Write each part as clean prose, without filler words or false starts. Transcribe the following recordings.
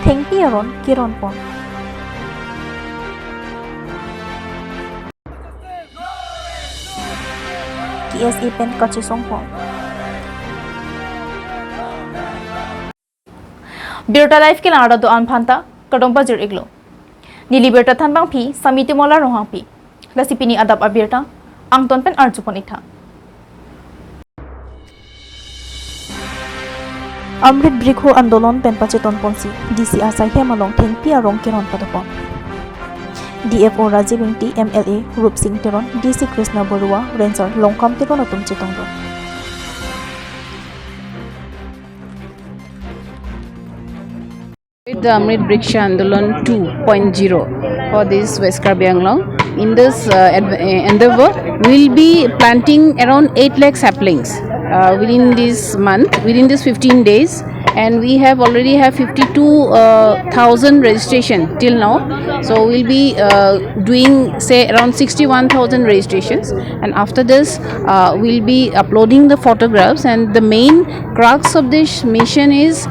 Thengpiaron Kironpon KSA Pen Kachisongpon Birta life ke lada do anphanta kadong bajir iglo ni liberta than bang phi samiti mola rohang phi lasipini adap abirta angton pen arjupon itha Amrit Brikho Andolon Pen Pacheton Ponsi DCR Sai Hemalong Thengpiarong Kiron Padopon DFO Rajibingti MLA Rup Singh Teron DC Krishna Borua Ranger Longkam Teron Atum Chitongro With the Amrit Briksha Andolan 2.0 for this West Karbi Anglong. In this endeavor, we will be planting around 8 lakh saplings within this month, within this 15 days, and we have already have 52,000 registration till now. So we'll be doing say around 61,000 registrations, and after this we'll be uploading the photographs. And the main crux of this mission is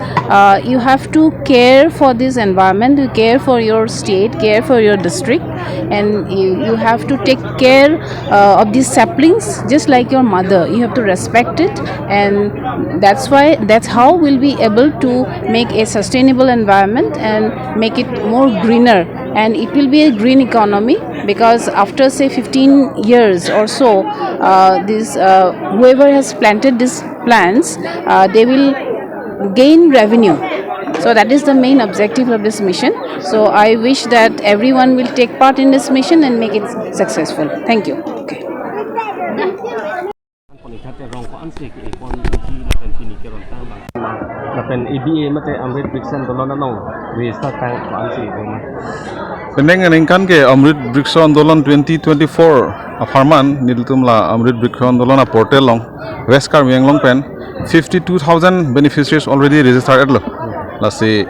you have to care for this environment, you care for your state, care for your district, and you have to take care of these saplings just like your mother. You have to respect it, and that's how we'll be able to make a sustainable environment and make it more greener, and it will be a green economy, because after say 15 years or so this whoever has planted these plants they will gain revenue. So that is the main objective of this mission. So I wish that everyone will take part in this mission and make it successful. Thank you. Okay. Lapen EBA mate Amrit Briksha Andolan nong Westa tang ansi dema. Peneng nengkan ke Amrit Briksha Andolan 2024 Farman niltumla Amrit Briksha Andolan portal long West Karbi Anglong pen 52,000 beneficiaries already registered lo. Lasi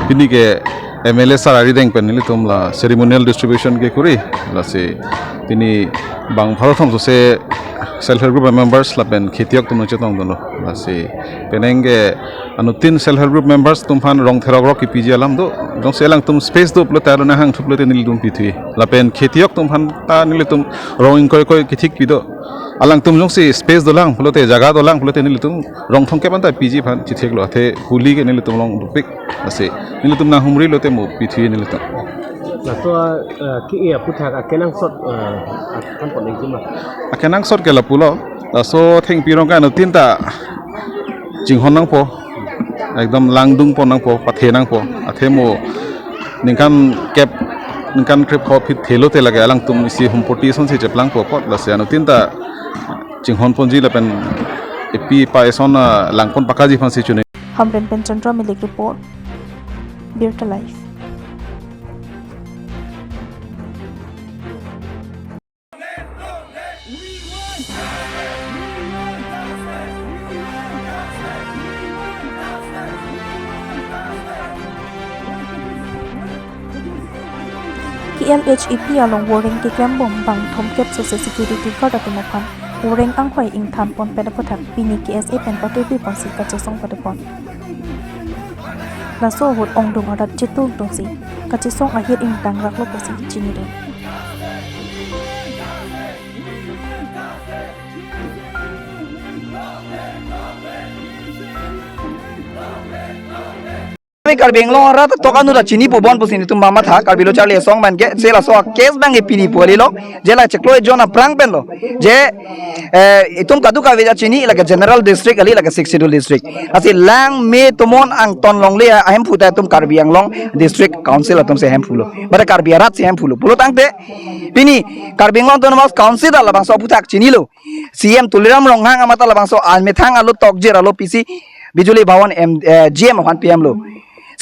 pini ke MLA sarari deng pen nilitumla ceremonial distribution ke kuri lasi pini bang bharotham se self-help group members lapen khetiok tum chetong dono lasi penenge anu tin self-help group members tumhan rong therogrok ki piji alam do dong selang tum space do plo taro na hang thuplo te nil dum pithui lapen khetiok tumhan ta nilitum rong koi koi kithik pido alang tum jong si space do lang plo te jaga do lang plo te nilitum rong thong ke ban ta piji phan chithek lo the huli ke nilitum long dupik lasi nilitum na humri lo te mo pithui nilitum La to ki e puthak akenang sot kan poneng jima. Akenang sot ke la pulo la so theng pirong ka no tinta jinghon nang po ekdom langdung po nang po pathe nang po athemo ningkan kep ningkan trip ho phit thelo te lage alang tum isi humpoti son se cheplang po pot la se anu tinta jinghon ponji la pen epi paison langpon pakaji phan se chune Hamren Pen Chandra Milik Report Birta Life KLHEP along warring ki krembom bang thomket social security card atumophan warring angkhoi ingthan pon pedapothak pini KSA pen patupi ponsi kachesong padapon laso hot ongdong adat chitul tongsi kachesong ahir ing tangrak lo posi chinire Karbenglong rat to kanu da chini pobon posini tum mama tha karbilo charlie song man ke sela so case bang e pini poli lo jela cheklo jona prang pen lo je tum kadu ka veja chini like general district ali like 62 district asi lang me tomon ang ton long le ahem phuta tum karbiang long district council atum se hem phulo bare karbiarat se hem phulo pulo tangte pini karbenglong ton mas council da labang so phutak chini lo CM tuliram longhang amata labang so an methang alu tokjer alo pc bijuli bhawan GM han PM lo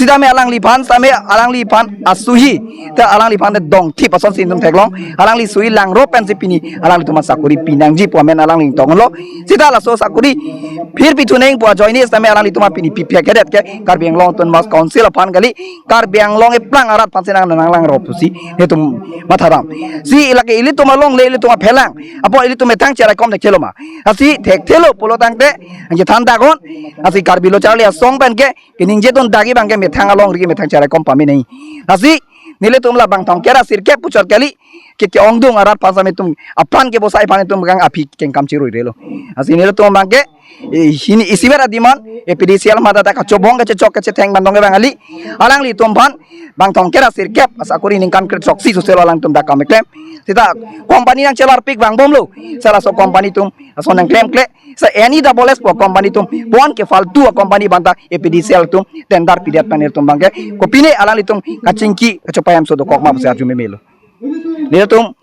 sida me alang lipan same alang lipan asuhi ta alang lipan de dong thi pason sin tum theklong alang li sui lang ro pen sipini alang li tuma sakuri pinang ji po men alang ling tong lo sida la so sakuri phir pi thuneng po joini same alang li tuma pini pi phe kedet ke kar biang long ton mas council pan gali kar biang long e plang arat pan senang nang lang ro pusi he tum matharam si ilake ili tuma long le ili tuma phelang apo ili tuma thang chera kom de chelo ma asi thek thelo polo tang te je thanda gon asi kar bilo charli song pen ke kining je ton dagi bang ke thang along ri me thang chara kom pami nei asi nile tumla bang thong kera sir ke puchor kali ke ongdung arat pasa me tum apan ke bosai pane tum gang api ken kam chiroi relo asi nile tum bang ke hini isibera diman epidisial mata ta kachobong ke chok ke thang bandong ke bangali alang li tum ban bang thong kera sir ke asakuri ning kan kret soksi su selo alang tum da kam klem sita company yang celar pik bang bom lo salah so company tum aso nang klem kle sa any double s po company tum pon ke faltu company banta epidisial tum tendar pidiat panir tum bang ke kopine alang li tum kacingki kecopayam so do kokma besar jume melo dia tum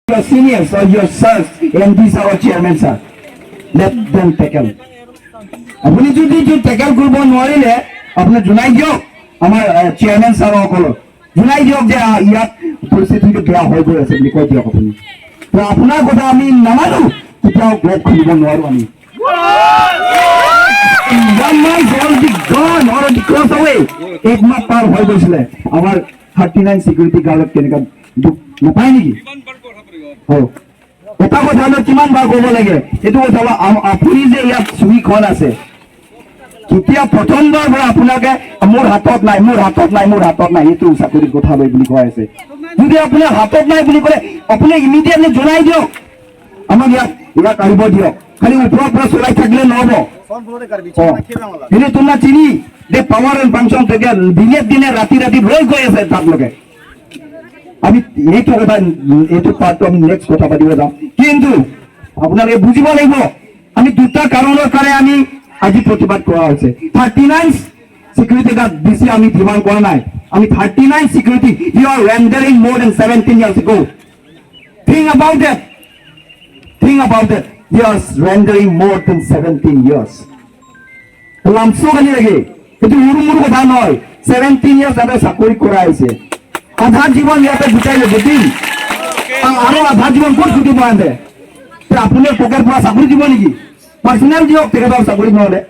Your seniors or your sirs and these are our chairmen sir. Let them tackle. আপনি যদি tackle করব নোৱাৰিলে আপনি জনাই দিয়ক আমাৰ chairman ছাৰসকলক জনাই দিয়ক যে ইয়াত পৰিস্থিতিটো বেয়া হৈ গৈ আছে বুলি কৈ দিয়ক আপুনি তো আপোনাৰ কথা আমি নামানো তেতিয়াও গেট খুলিব নোৱাৰো আমি one month already gone already crossed away এক মাহ পাৰ হৈ গৈছিলে আমাৰ 39 সিকিউৰিটি গাৰ্ডক কেনেকা দুখ নাপায় নেকি এটা কথা হলো কিমান বাৰ ক'ব লাগে এইটো কথা হলো আপুনি যে ইয়াত চুইখন আছে কেতিয়া প্ৰথমবাৰ পৰা আপোনাকে মোৰ হাতত নাই এইটো চাকৰি কথা বুলি কৈ আছে যদি আপোনাৰ হাতত নাই বুলি ক'লে আপুনি ইমিডিয়েটলি জনাই দিয়ক আমাক ইয়াত আহিব দিয়ক খালি ওপৰৰ পৰা চলাই থাকিলে নহ'ব এনে তোমাৰ চিনি দে পাৱাৰ এণ্ড ফাংচন থেকে দিনে ৰাতি ৰৈ গৈ আছে তাত লগে আমি এইটো পাৰ্টটো আমি নেক্সট কথা পাতিব যাম কিন্তু আপোনালোকে বুজিব লাগিব আমি দুটা কাৰণৰ কাৰণে আমি আজি প্ৰতিবাদ কৰা হৈছে 39 সিকিউৰিটি গাৰ্ড দিছি আমি ডিমান্ড কৰা নাই আমি 39 security you are rendering more than 17 years ago think about that you are rendering more than 17 years লামসো গালি লাগে এটো উৰুমুৰু কথা নহয় 17 years এটা চাকৰি কৰা হৈছে আধা জীবন ইয়াতে গুচাইলে বুদ্ধি আৰু আধা জীবন ক'ত গুটিব আনে আপুনি পকেট পৰা চাকৰি দিব নেকি পাৰ্সোনেল দিয়ক তেখেতৰ চাকৰি নহ'লে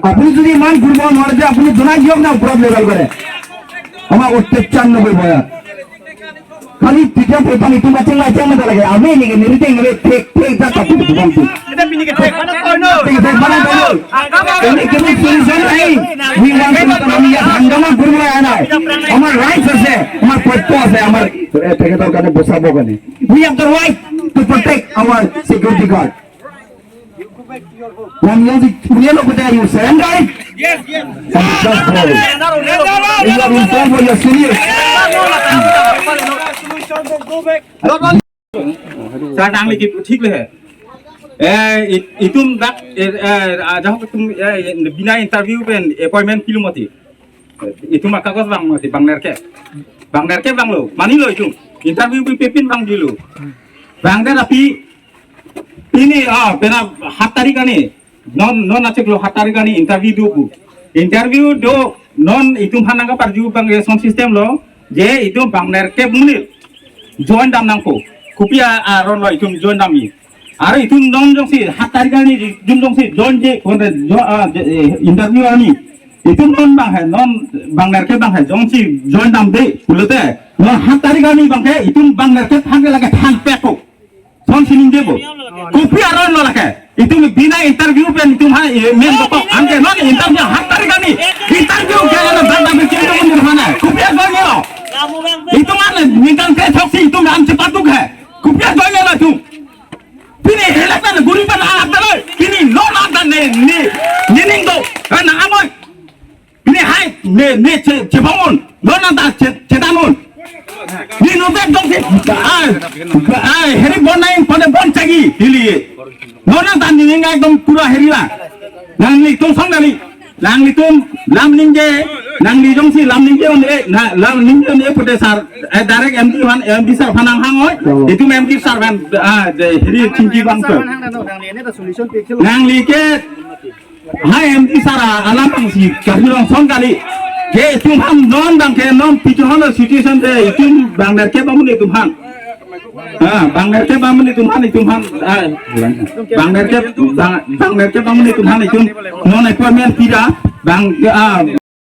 আপুনি যদি ইমান ঘূৰিব নোৱাৰে যে আপুনি জনাই দিয়ক না ওপৰত লেভেল কৰে আমাৰ অত্যাচাৰ নকৰিব ইয়াত খালি তেতিয়া পইচা নিতু বাচ্চা লাইছে মজা লাগে আমি নেকি নিৰিতে ইংলে ঠিক এটা কাপোৰ দিবাম কি এটা পিনিকে ঠিক মানে কই ন এনে কেনে সলিউশন নাই উই ওয়ান্ট টু আমি ইয়া হাঙ্গামা কৰিব নাই আমাৰ ৰাইটস আছে আমাৰ পইচা আছে আমাৰ তেখেতৰ কাৰণে বচাব কাৰণে we have the right to protect our security guard When you look at you surrender it? Yes. You are informed for your seniors. Sir, đang lịch ठीक है. Itum dak jauh ketum bina interview pen appointment film mati. Itum kagus bang mati bang nerke bang lo. Mani lo itum interview pipin bang dulu. Bang der api ini pena hat tarik ani non acek lo hat tarik ani interview do non itum hananga parju bang sound system lo je itum bang nerke munir join dam nangko kupia ron lo itum join dami are itum non jong si hat tarik ani jum jong si join je interview ani itum non bang hai non bang nerke bang hai jong si join dam de pulote non hat tarik ani bang ke itum bang nerke thangge lage thang peko son sining debo kopi aron no lake itu bina interview pen itu ha men to angke non interview hat tarigani interview kaya banda bikin itu mana kopi aron no itu mana minta ke thoksi itu nam cepatuk hai kopi ne cebangun lona da cedangun ni no be dong heri bonai pada bon cagi hili lona da ni ngai dom pura heri la nang ni tung song dali nang ni tum lam ninge nang ni jong si lam ninge on lam ninge on pute sar direct MD sar phanang hang oi itu MD sar ban heri chinji bang ko nang li ke hai MD sara alam bang si kahilong song kali ke tum ham non bang ke non pichu hon situation de tum bang ner ke bamun tum ham bang ner ke bamun tum ham bang ner ke bamun tum ham tum non appointment pira bang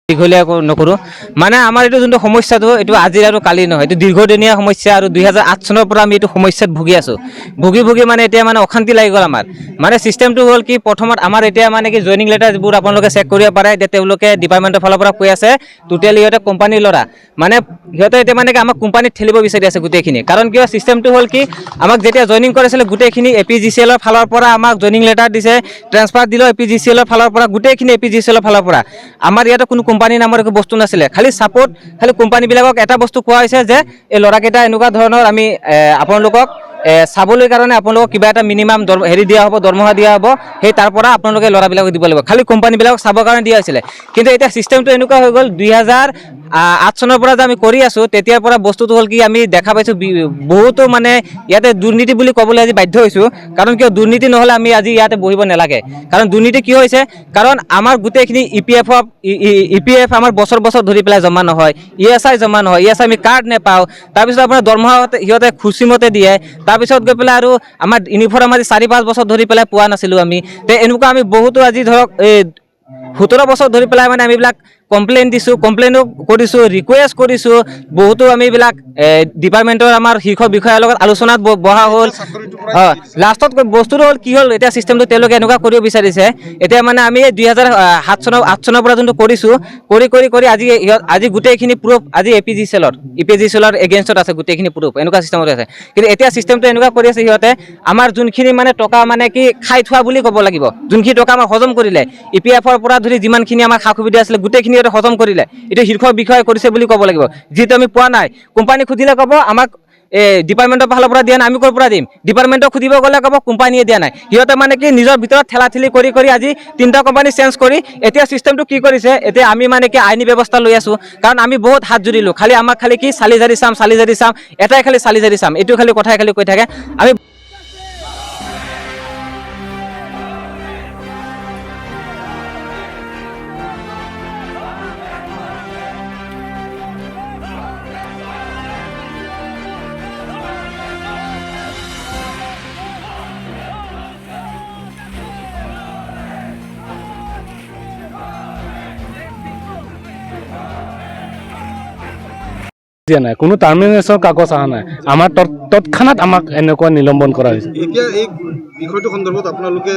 দীঘলীয়া নকৰোঁ মানে আমাৰ এইটো যোনটো সমস্যাটো এইটো আজি আৰু কালি নহয়, এইটো দীৰ্ঘদিনীয়া সমস্যা আৰু 2008 চনৰ পৰা আমি এইটো সমস্যাত ভুগি আছোঁ। ভুগি মানে এতিয়া মানে অশান্তি লাগি গ'ল আমাৰ। মানে চিষ্টেমটো হ'ল কি প্ৰথমত আমাৰ এতিয়া মানে কি জইনিং লেটাৰ যিবোৰ আপোনালোকে চেক কৰিব পাৰে, এতিয়া তেওঁলোকে ডিপাৰ্টমেণ্টৰ ফালৰ পৰা কৈ আছে টোটেল ইহঁতে কোম্পানীৰ ল'ৰা মানে সিহঁতে এতিয়া মানে কি আমাক কোম্পানীত ঠেলিব বিচাৰি আছে গোটেইখিনি। কাৰণ কিয় চিষ্টেমটো হ'ল কি আমাক যেতিয়া জইনিং কৰিছিলে গোটেইখিনি APGCLৰ ফালৰ পৰা আমাক জইনিং লেটাৰ দিছে, ট্ৰান্সফাৰ দিলে APGCLৰ ফালৰ পৰা গোটেইখিনি APGCLৰ ফালৰ পৰা। আমাৰ ইয়াতে কোনো কোম্পানী নামৰ একো বস্তু নাছিলে, খালি ছাপোৰ্ট খালি কোম্পানীবিলাকক এটা বস্তু কোৱা হৈছে যে এই ল'ৰাকেইটা এনেকুৱা ধৰণৰ আমি আপোনালোকক চাবলৈ কাৰণে আপোনালোকক কিবা এটা মিনিমাম হেৰি দিয়া হ'ব, দৰমহা দিয়া হ'ব, সেই তাৰ পৰা আপোনালোকে ল'ৰাবিলাকক দিব লাগিব, খালি কোম্পানীবিলাকক চাবৰ কাৰণে দিয়া হৈছিলে। কিন্তু এতিয়া চিষ্টেমটো এনেকুৱা হৈ গ'ল 2008 চনৰ পৰা যে আমি কৰি আছোঁ তেতিয়াৰ পৰা বস্তুটো হ'ল কি আমি দেখা পাইছোঁ বহুতো মানে ইয়াতে দুৰ্নীতি বুলি ক'বলৈ আজি বাধ্য হৈছোঁ। কাৰণ কিয় দুৰ্নীতি নহ'লে আমি আজি ইয়াতে বহিব নালাগে। কাৰণ দুৰ্নীতি কি হৈছে, কাৰণ আমাৰ গোটেইখিনি EPF আমাৰ বছৰ ধৰি পেলাই জমা নহয়, ESI জমা নহয়, ESI আমি কাৰ্ড নেপাওঁ, তাৰপিছত আপোনাৰ দৰমহা সিহঁতে খুচিমতে দিয়ে, তাৰপিছত গৈ পেলাই আৰু আমাৰ ইউনিফৰ্ম আজি 4-5 বছৰ ধৰি পেলাই পোৱা নাছিলোঁ আমি। তে এনেকুৱা আমি বহুতো আজি ধৰক 17 বছৰ ধৰি পেলাই মানে আমি এইবিলাক কমপ্লেইন দিছোঁ, কমপ্লেইনো কৰিছোঁ, ৰিকুৱেষ্ট কৰিছোঁ, বহুতো আমি এইবিলাক ডিপাৰ্টমেণ্টৰ আমাৰ শীৰ্ষ বিষয়াৰ লগত আলোচনাত বহা হ'ল। লাষ্টত বস্তুটো হ'ল কি হ'ল এতিয়া চিষ্টেমটো তেওঁলোকে এনেকুৱা কৰিব বিচাৰিছে। এতিয়া মানে আমি 2008 চনৰ পৰা যোনটো কৰিছোঁ কৰি আজি গোটেইখিনি প্ৰুফ আজি APGCLৰ এগেইনষ্টত আছে গোটেইখিনি প্ৰুফ, এনেকুৱা চিষ্টেমত আছে। কিন্তু এতিয়া চিষ্টেমটো এনেকুৱা কৰি আছে সিহঁতে আমাৰ যোনখিনি মানে টকা মানে কি খাই থোৱা বুলি ক'ব লাগিব, যোনখিনি টকা আমাৰ হজম কৰিলে EPFৰ পৰা ধৰি যিমানখিনি আমাৰ সা সুবিধা আছিলে গোটেইখিনি হজম কৰিলে, এইটো শীৰ্ষ বিষয়ে কৰিছে বুলি ক'ব লাগিব, যিটো আমি পোৱা নাই। কোম্পানী খুজিলে ক'ব আমাক ডিপাৰ্টমেণ্টৰ ফালৰ পৰা দিয়া নাই, আমি ক'ৰ পৰা দিম, ডিপাৰ্টমেণ্টক সুধিব গ'লে ক'ব কোম্পানীয়ে দিয়া নাই। সিহঁতে মানে কি নিজৰ ভিতৰত ঠেলাঠেলি কৰি আজি 3টা কোম্পানী চেঞ্জ কৰি এতিয়া চিষ্টেমটো কি কৰিছে, এতিয়া আমি মানে কি আইনী ব্যৱস্থা লৈ আছোঁ। কাৰণ আমি বহুত হাত জুৰিলোঁ, খালি আমাক খালি কি চালি জাৰি চাম এটাই খালি চালি জাৰি চাম, এইটো খালি কথাই খালি কৈ থাকে। আমি দিয়া নাই, কোনো টাৰ্মিনেশ্যন কাগজ অহা নাই, আমাৰ তৎক্ষণাত আমাক এনেকুৱা নিলম্বন কৰা হৈছে। এতিয়া এই বিষয়টো সন্দৰ্ভত আপোনালোকে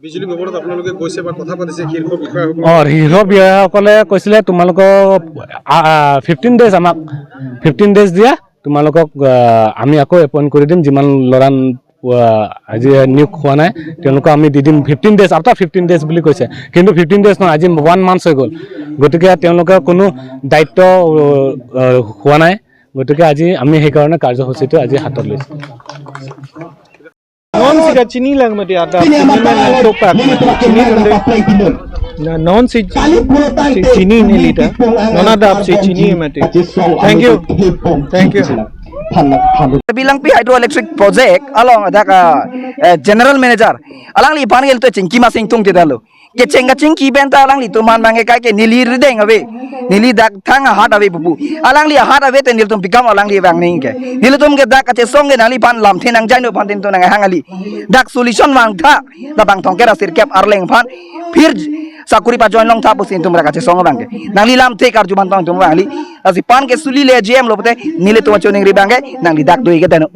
বিজুলী বিভাগত আপোনালোকে কৈছে বা কথা পাতিছে শীৰ্ষ বিষয়াসকলে কৈছিলে তোমালোকক 15 ডেজ আমাক 15 ডেজ দিয়া, তোমালোকক আমি আকৌ এপইণ্ট কৰি দিম, যিমান ল'ৰা আজি নিয়োগ হোৱা নাই তেওঁলোকক আমি দি দিম 15 ডেজ আফটাৰ 15 ডেজ বুলি কৈছে। কিন্তু 15 ডেজ নহয়, আজি 1 মান্থ হৈ গ'ল। গতিকে তেওঁলোকে কোনো দায়িত্ব হোৱা নাই। গতিকে আজি আমি সেইকাৰণে কাৰ্যসূচীটো আজি হাতত লৈছোঁ। Non si chini lang mati ada topak chini non si chini ni lita non ada si chini mati. Thank you. Bilang pi hydroelectric project along ada general manager alang li pan gel to cingki masing tung ti dalu ke cenga cingki benta alang li tuman mangi kai ke nili rideng ave nili dak thang hat ave bubu alang li hat ave te nil tum pikam alang li bang ning ke nil tum ke dak ke song ge nali pan lam thinang jaino pan tin to nang hangali dak solution mang tha la bang thong ke ra sir kep arleng pan phir sakuri pa join long tha pusin tum ra ka che song bang ke nali lam the kar juban tong tum bang li asi pan ke suli le gm lo pate nile to choning ri bang ke nang li dak doi ke tano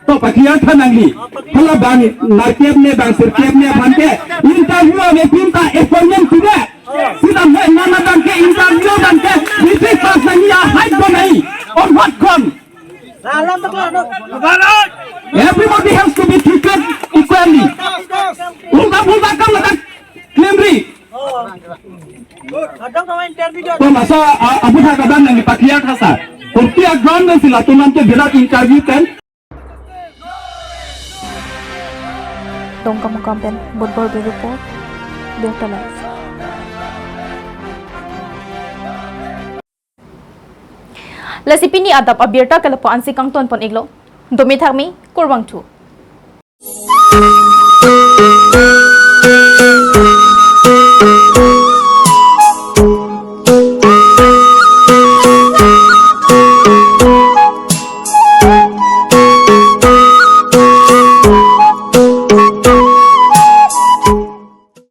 तो पखिया था नंगली हल्ला बांग नारकेब ने बांग सिरकेब ने बनके interview में team का अपॉइंटमेंट किया सीधा मैं नाना बांग के इंटरव्यू बनके रिपीट पास नहीं या हाइट को नहीं और what come everybody has to be treated equally उनका काम लगा क्लेमरी तो masa abu tha kadan nang pakliya tha sa kurti agron में सिला तो नाम के बिना इंटरव्यू पेन Dongka Mukampen, Budbor Report, Delta Live. Lasipini adap abirta kalapo ansi kang ton pon iglo. Domi thakmi kurbang tu.